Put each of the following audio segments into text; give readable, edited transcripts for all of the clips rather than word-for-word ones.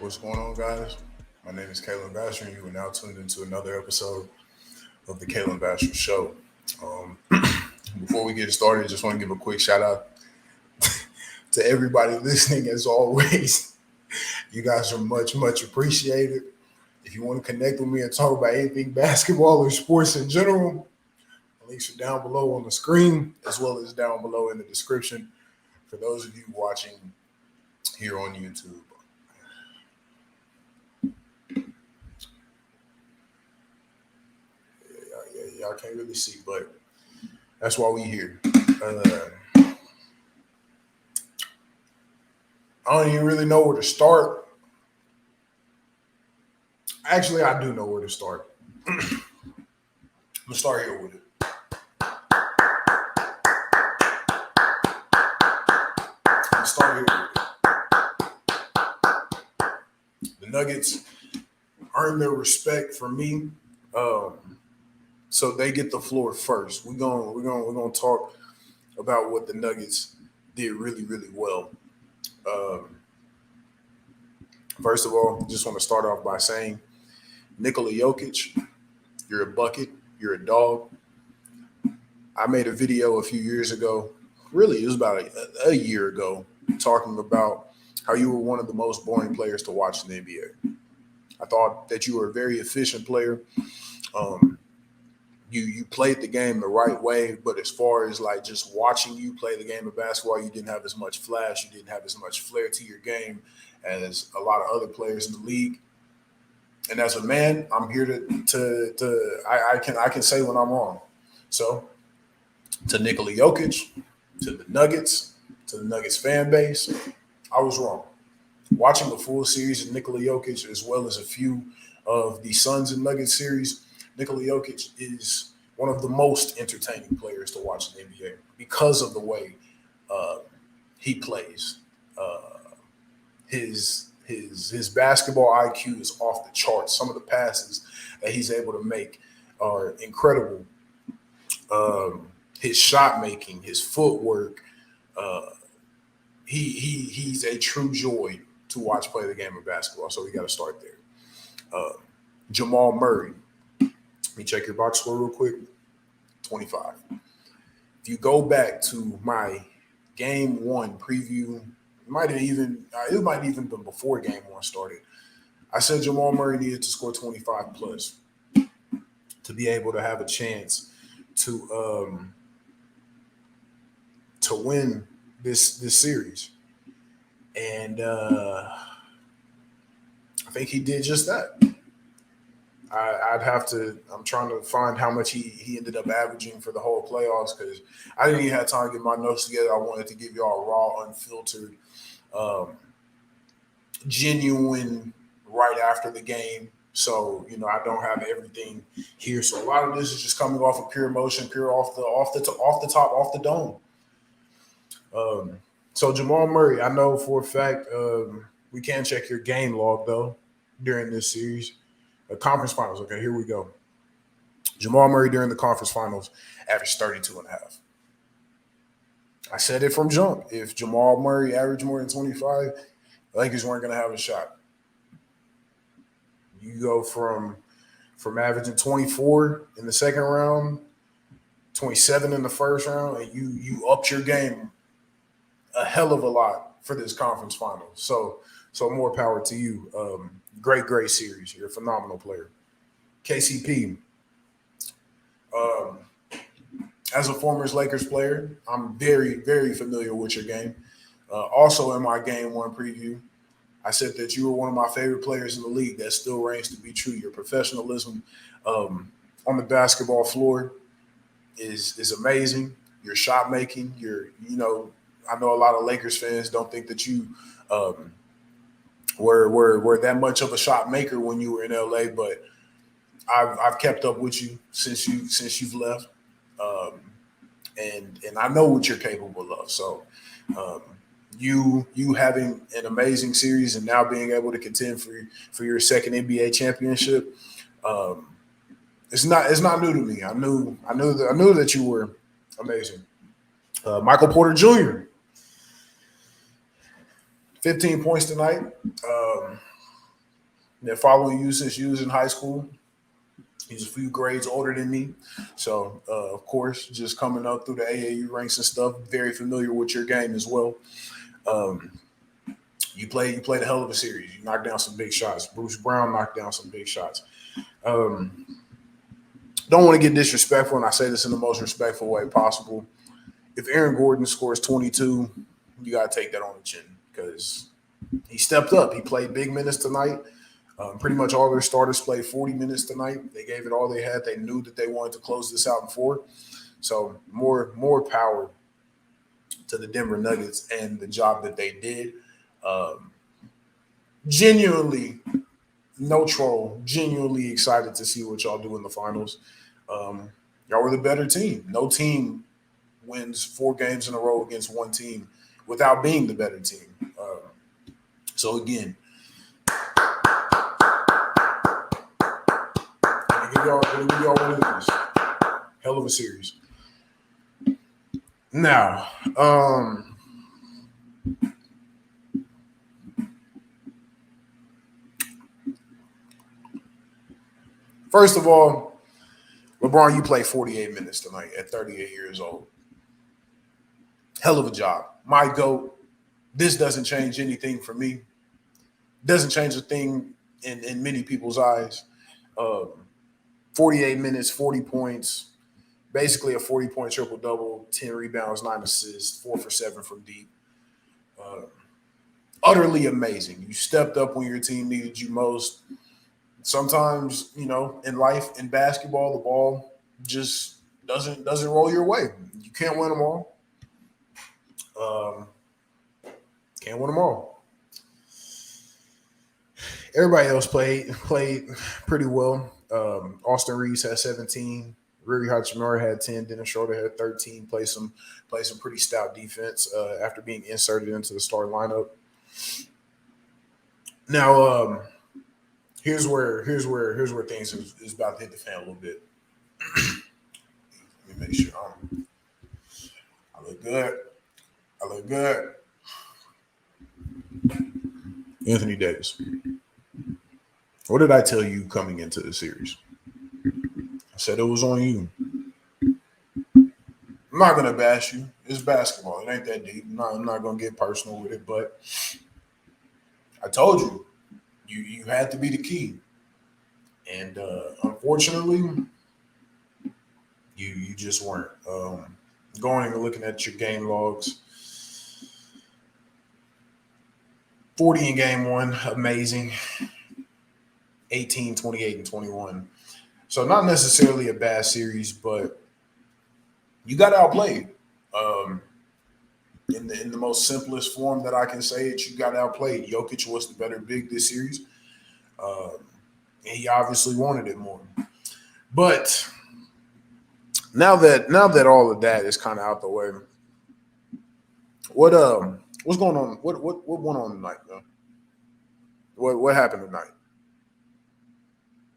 What's going on, guys? My name is Kalen Vasher, and you are now tuned into another episode of the Kalen Vasher Show. Um, Before we get started, I just want to give a quick shout out to everybody listening. As always, you guys are much appreciated. If you want to connect with me and talk about anything basketball or sports in general, links are down below on the screen, as well as down below in the description for those of you watching here on YouTube. Y'all can't really see, but that's why we here. I don't even really know where to start. Actually, I do know where to start. I'm gonna start here with it. The Nuggets earn their respect from me. So they get the floor first. We're gonna talk about what the Nuggets did really well. First of all, just want to start off by saying, Nikola Jokic, you're a bucket, you're a dog. I made a video a few years ago, really it was about a year ago, talking about how you were one of the most boring players to watch in the NBA. I thought that you were a very efficient player. You played the game the right way, but as far as like just watching you play the game of basketball, you didn't have as much flash, you didn't have as much flair to your game as a lot of other players in the league. And as a man, I'm here I can say when I'm wrong. So to Nikola Jokic, to the Nuggets fan base, I was wrong. Watching the full series of Nikola Jokic as well as a few of the Suns and Nuggets series, Nikola Jokic is one of the most entertaining players to watch in the NBA because of the way he plays. His basketball IQ is off the charts. Some of the passes that he's able to make are incredible. His shot making, his footwork, he's a true joy to watch play the game of basketball. So we got to start there. Jamal Murray. Let me check your box score real quick. 25. If you go back to my game one preview, it might have even been before game one started. I said Jamal Murray needed to score 25 plus to be able to have a chance to win this series. And I think he did just that. I'm trying to find how much he ended up averaging for the whole playoffs because I didn't even have time to get my notes together. I wanted to give y'all a raw, unfiltered, genuine right after the game. So, I don't have everything here. So a lot of this is just coming off of pure emotion, pure off the top, off the dome. So Jamal Murray, I know for a fact we can check your game log though during this series. Conference finals. Okay, here we go. Jamal Murray during the conference finals averaged 32.5. I said it from jump. If Jamal Murray averaged more than 25, the Lakers weren't going to have a shot. You go from averaging 24 in the second round, 27 in the first round, and you upped your game a hell of a lot for this conference final. So more power to you. Great series. You're a phenomenal player. KCP. As a former Lakers player, I'm very familiar with your game. Also in my game one preview, I said that you were one of my favorite players in the league. That still reigns to be true. Your professionalism on the basketball floor is amazing. Your shot making, I know a lot of Lakers fans don't think that you were that much of a shot maker when you were in LA, but I've kept up with you since you've left, and I know what you're capable of. So you having an amazing series and now being able to contend for your second NBA championship, it's not new to me. I knew that you were amazing. Michael Porter Jr. 15 points tonight. Been following you since you was in high school. He's a few grades older than me. So, of course, just coming up through the AAU ranks and stuff, very familiar with your game as well. Um, you played a hell of a series. You knocked down some big shots. Bruce Brown knocked down some big shots. Um, don't want to get disrespectful, and I say this in the most respectful way possible. If Aaron Gordon scores 22, you got to take that on the chin because he stepped up. He played big minutes tonight. Pretty much all their starters played 40 minutes tonight. They gave it all they had. They knew that they wanted to close this out in 4. So more power to the Denver Nuggets and the job that they did. Genuinely, no troll, genuinely excited to see what y'all do in the finals. Y'all were the better team. No team wins 4 games in a row against one team without being the better team. So again, give y'all one of these. Hell of a series. Now, first of all, LeBron, you played 48 minutes tonight at 38 years old. Hell of a job. My GOAT. This doesn't change anything for me. Doesn't change a thing in many people's eyes. 48 minutes, 40 points, basically a 40-point triple-double, 10 rebounds, 9 assists, 4 for 7 from deep. Utterly amazing. You stepped up when your team needed you most. Sometimes, in life, in basketball, the ball just doesn't roll your way. You can't win them all. Can't win them all. Everybody else played pretty well. Austin Reeves had 17. Rui Hachimura had 10. Dennis Schroeder had 13. Played some pretty stout defense after being inserted into the starting lineup. Now, here's where things is about to hit the fan a little bit. Let me make sure I look good. Anthony Davis. What did I tell you coming into the series? I said it was on you. I'm not going to bash you. It's basketball. It ain't that deep. I'm not going to get personal with it, but I told you, you had to be the key. And unfortunately, you just weren't. Going and looking at your game logs, 40 in game 1, amazing. 18, 28, and 21. So not necessarily a bad series, but you got outplayed. In the most simplest form that I can say it, you got outplayed. Jokic was the better big this series. And he obviously wanted it more. But now that all of that is kind of out the way, what's going on? What went on tonight, though? What happened tonight?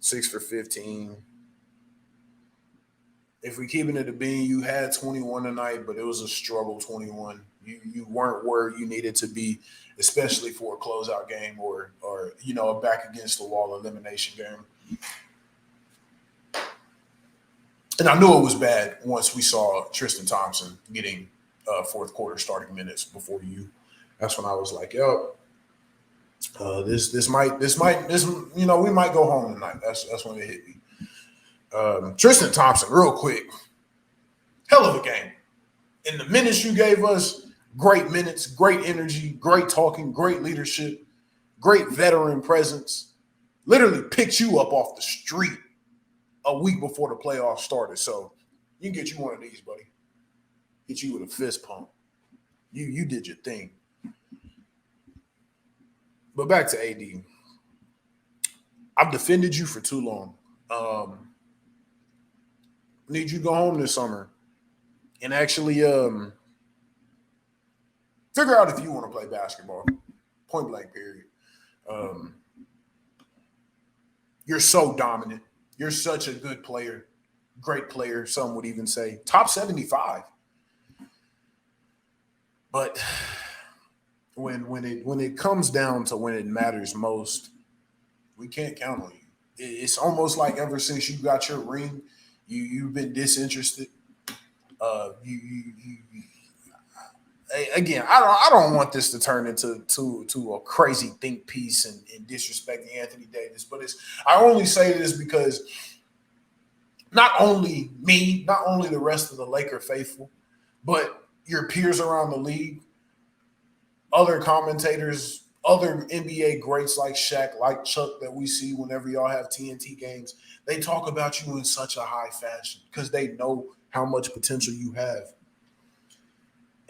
6 for 15. If we keeping it a bean, you had 21 tonight, but it was a struggle 21. You weren't where you needed to be, especially for a closeout game or a back against the wall elimination game. And I knew it was bad once we saw Tristan Thompson getting fourth quarter starting minutes before you. That's when I was like, yo, this might we might go home tonight. That's when it hit me. Tristan Thompson, real quick, hell of a game. In the minutes you gave us, great minutes, great energy, great talking, great leadership, great veteran presence. Literally picked you up off the street a week before the playoffs started. So you can get you one of these, buddy. Hit you with a fist pump. You did your thing. But back to AD. I've defended you for too long. Need you to go home this summer and actually figure out if you want to play basketball. Point blank, period. You're so dominant. You're such a good player. Great player, some would even say. Top 75. But when it comes down to when it matters most, We can't count on you. It's almost like ever since you got your ring, you've been disinterested. You again, I don't want this to turn into a crazy think piece and disrespecting Anthony Davis, but I only say this because not only me, not only the rest of the Laker faithful, but your peers around the league, other commentators, other NBA greats like Shaq, like Chuck that we see whenever y'all have TNT games, they talk about you in such a high fashion because they know how much potential you have.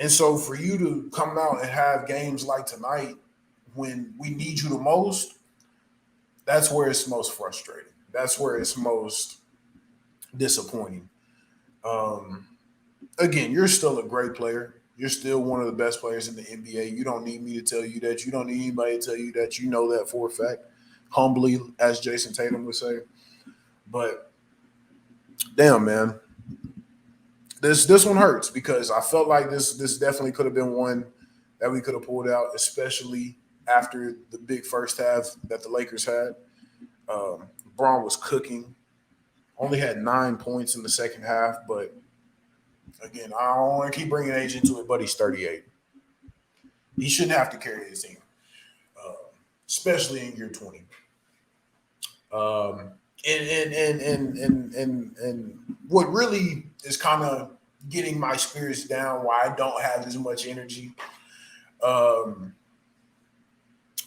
And so for you to come out and have games like tonight when we need you the most, that's where it's most frustrating. That's where it's most disappointing. Um, Again, you're still a great player. You're still one of the best players in the NBA. You don't need me to tell you that. You don't need anybody to tell you that. You know that for a fact. Humbly, as Jason Tatum would say. But damn, man. This one hurts because I felt like this definitely could have been one that we could have pulled out, especially after the big first half that the Lakers had. Braun was cooking. Only had 9 points in the second half, but again, I don't want to keep bringing age into it, but he's 38. He shouldn't have to carry his team, uh, especially in year 20. And what really is kind of getting my spirits down, why I don't have as much energy, um,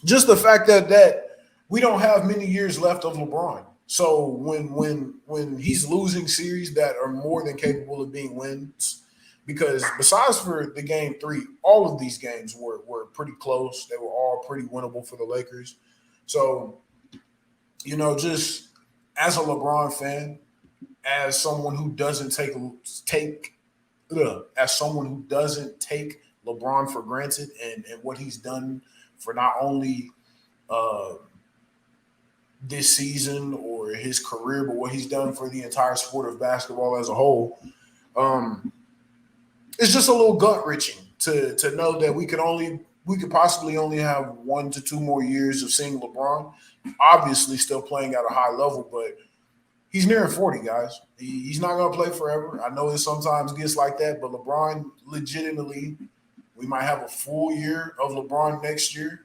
just the fact that we don't have many years left of LeBron. So when he's losing series that are more than capable of being wins, because besides for the game three, all of these games were pretty close. They were all pretty winnable for the Lakers. So, just as a LeBron fan, as someone who doesn't as someone who doesn't take LeBron for granted and what he's done for not only uh, this season or his career, but what he's done for the entire sport of basketball as a whole. Um, it's just a little gut wrenching to know that we could possibly only have 1 to 2 more years of seeing LeBron. Obviously, still playing at a high level, but he's nearing 40, guys. He's not going to play forever. I know it sometimes gets like that, but LeBron legitimately, we might have a full year of LeBron next year.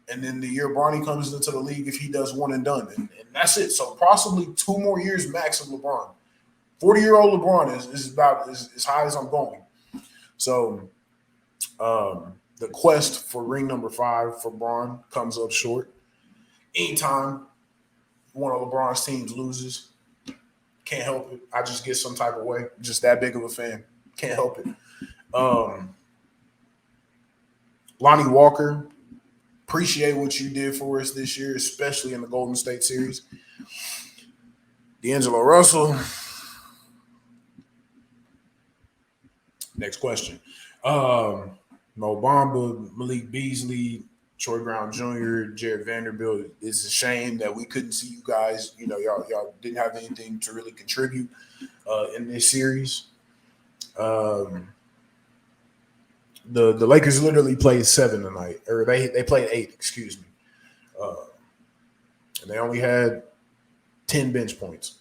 And then the year Bronny comes into the league, if he does one and done, and that's it. So possibly 2 more years max of LeBron. 40-year-old LeBron is about as high as I'm going. So the quest for ring number 5 for Bron comes up short. Anytime one of LeBron's teams loses, can't help it. I just get some type of way. Just that big of a fan. Can't help it. Lonnie Walker, appreciate what you did for us this year, especially in the Golden State series. D'Angelo Russell. Next question. Mo Bamba, Malik Beasley, Troy Brown Jr., Jared Vanderbilt. It's a shame that we couldn't see you guys. Y'all didn't have anything to really contribute in this series. The Lakers literally played 7 tonight, or they played 8. Excuse me, and they only had 10 bench points.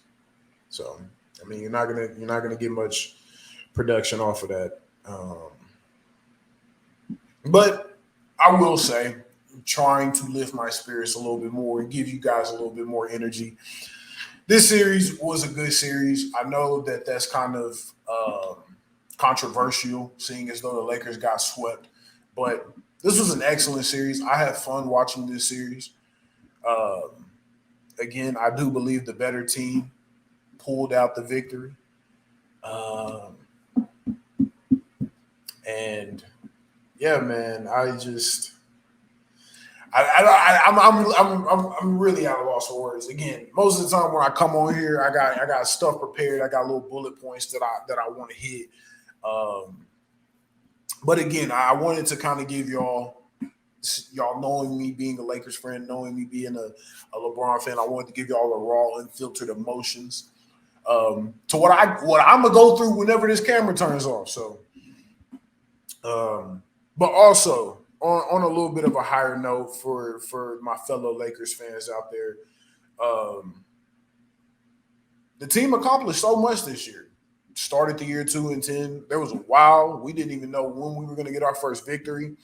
So I mean, you're not gonna get much production off of that. But I will say, trying to lift my spirits a little bit more and give you guys a little bit more energy. This series was a good series. I know that that's kind of controversial, seeing as though the Lakers got swept. But this was an excellent series. I had fun watching this series. Again, I do believe the better team pulled out the victory. And yeah, man, I'm really at a loss for words. Again, most of the time when I come on here, I got stuff prepared. I got little bullet points that I want to hit. But again, I wanted to kind of give y'all knowing me being a Lakers friend, knowing me being a LeBron fan, I wanted to give y'all the raw, unfiltered emotions to what I'm gonna go through whenever this camera turns off. So, but also on a little bit of a higher note for my fellow Lakers fans out there, the team accomplished so much this year. Started the year 2-10. There was a while we didn't even know when we were going to get our first victory.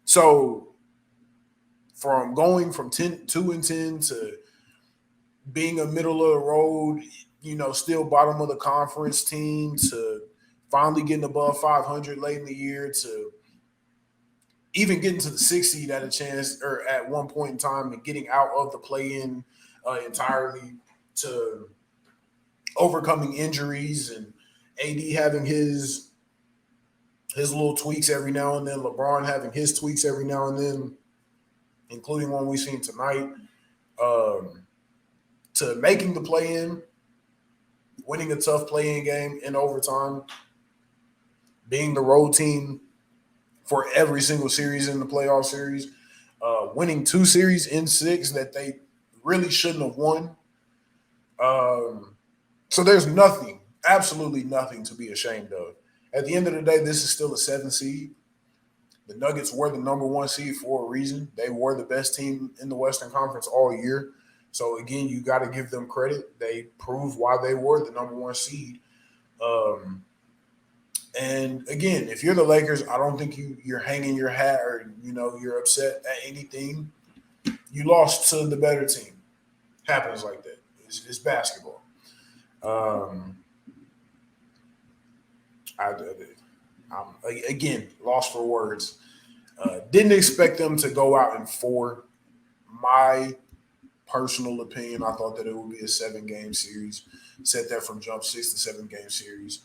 So from going from 2-10 to being a middle of the road, still bottom of the conference team, to finally getting above 500 late in the year, to even getting to the 6th seed at a chance or at one point in time, and getting out of the play-in entirely, to overcoming injuries and AD having his little tweaks every now and then, LeBron having his tweaks every now and then, including one we've seen tonight, to making the play-in, winning a tough play-in game in overtime, being the road team for every single series in the playoff series, winning 2 series in 6 that they really shouldn't have won. So there's nothing, absolutely nothing to be ashamed of. At the end of the day, this is still a 7 seed. The Nuggets were the number 1 seed for a reason. They were the best team in the Western Conference all year. So, again, you got to give them credit. They proved why they were the number 1 seed. And, again, if you're the Lakers, I don't think you're hanging your hat or, you're upset at anything. You lost to the better team. Happens like that. It's basketball. Again, lost for words. Didn't expect them to go out in 4. My personal opinion, I thought that it would be a 7-game series. Said that from jump, 6 to 7-game series.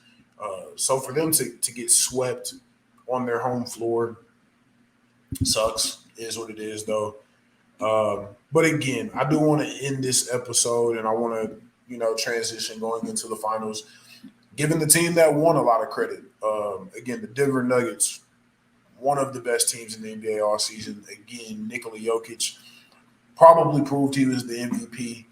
So for them to get swept on their home floor sucks. Is what it is, though. But again, I do want to end this episode, and I want to, transition going into the finals, giving the team that won a lot of credit. Again, the Denver Nuggets, one of the best teams in the NBA all season. Again, Nikola Jokic probably proved he was the MVP.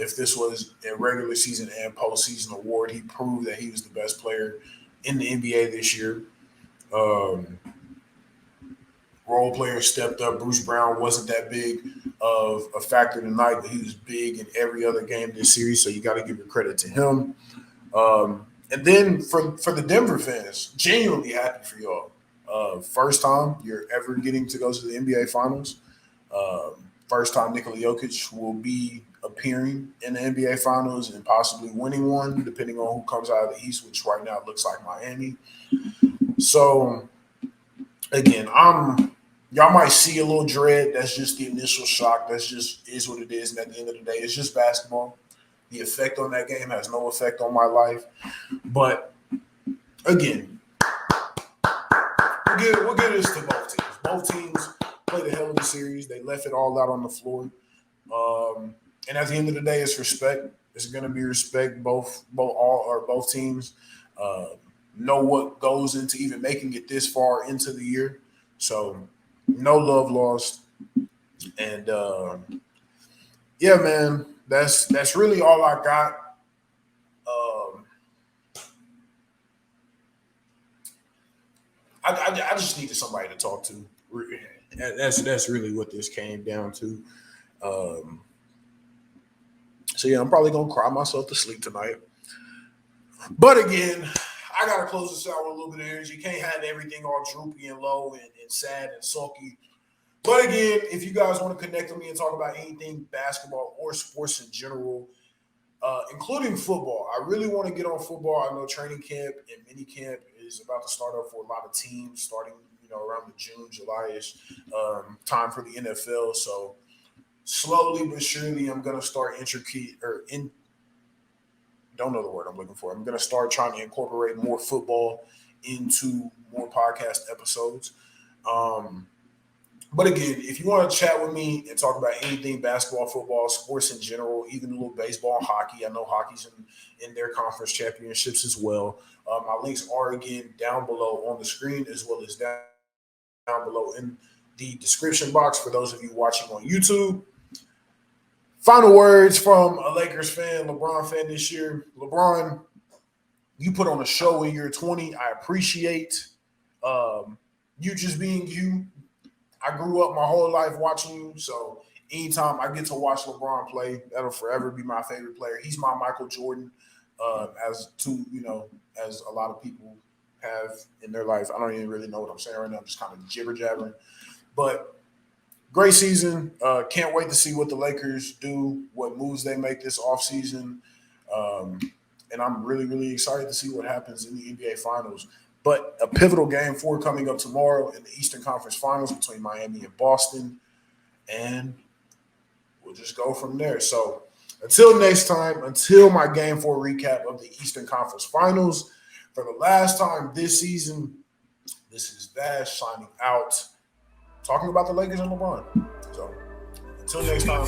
If this was a regular season and postseason award, he proved that he was the best player in the NBA this year. Role players stepped up. Bruce Brown wasn't that big of a factor tonight, but he was big in every other game this series, so you got to give your credit to him. And then for the Denver fans, genuinely happy for y'all. First time you're ever getting to go to the NBA Finals. First time Nikola Jokic will be appearing in the NBA Finals and possibly winning one, depending on who comes out of the East, which right now it looks like Miami. So, again, y'all might see a little dread. That's just the initial shock. That's just is what it is. And at the end of the day, it's just basketball. The effect on that game has no effect on my life. But, again, we'll give this to both teams. Both teams played a hell of a series. They left it all out on the floor. And at the end of the day, it's respect. It's going to be respect. Both teams know what goes into even making it this far into the year. So no love lost. And yeah, man, that's really all I got. I just needed somebody to talk to. That's really what this came down to. So yeah, I'm probably gonna cry myself to sleep tonight. But again, I gotta close this out with a little bit of energy. Can't have everything all droopy and low and sad and sulky. But again, if you guys want to connect with me and talk about anything basketball or sports in general, including football, I really want to get on football. I know training camp and mini camp is about to start up for a lot of teams, starting around the June, July-ish time for the NFL. So slowly but surely, I'm gonna start don't know the word I'm looking for. I'm going to start trying to incorporate more football into more podcast episodes. But again, if you want to chat with me and talk about anything basketball, football, sports in general, even a little baseball and hockey, I know hockey's in their conference championships as well. My links are, again, down below on the screen, as well as down below in the description box for those of you watching on YouTube. Final words from a Lakers fan, LeBron fan this year. LeBron, you put on a show in year 20. I appreciate You just being you. I grew up my whole life watching you, so anytime I get to watch LeBron play, that'll forever be my favorite player. He's my Michael Jordan, as a lot of people have in their life. I don't even really know what I'm saying right now. I'm just kind of jibber jabbering. But great season. Can't wait to see what the Lakers do, what moves they make this offseason. And I'm really, really excited to see what happens in the NBA Finals. But a pivotal game 4 coming up tomorrow in the Eastern Conference Finals between Miami and Boston. And we'll just go from there. So until next time, until my game 4 recap of the Eastern Conference Finals, for the last time this season, this is Vash signing out, talking about the Lakers and LeBron. So until next time.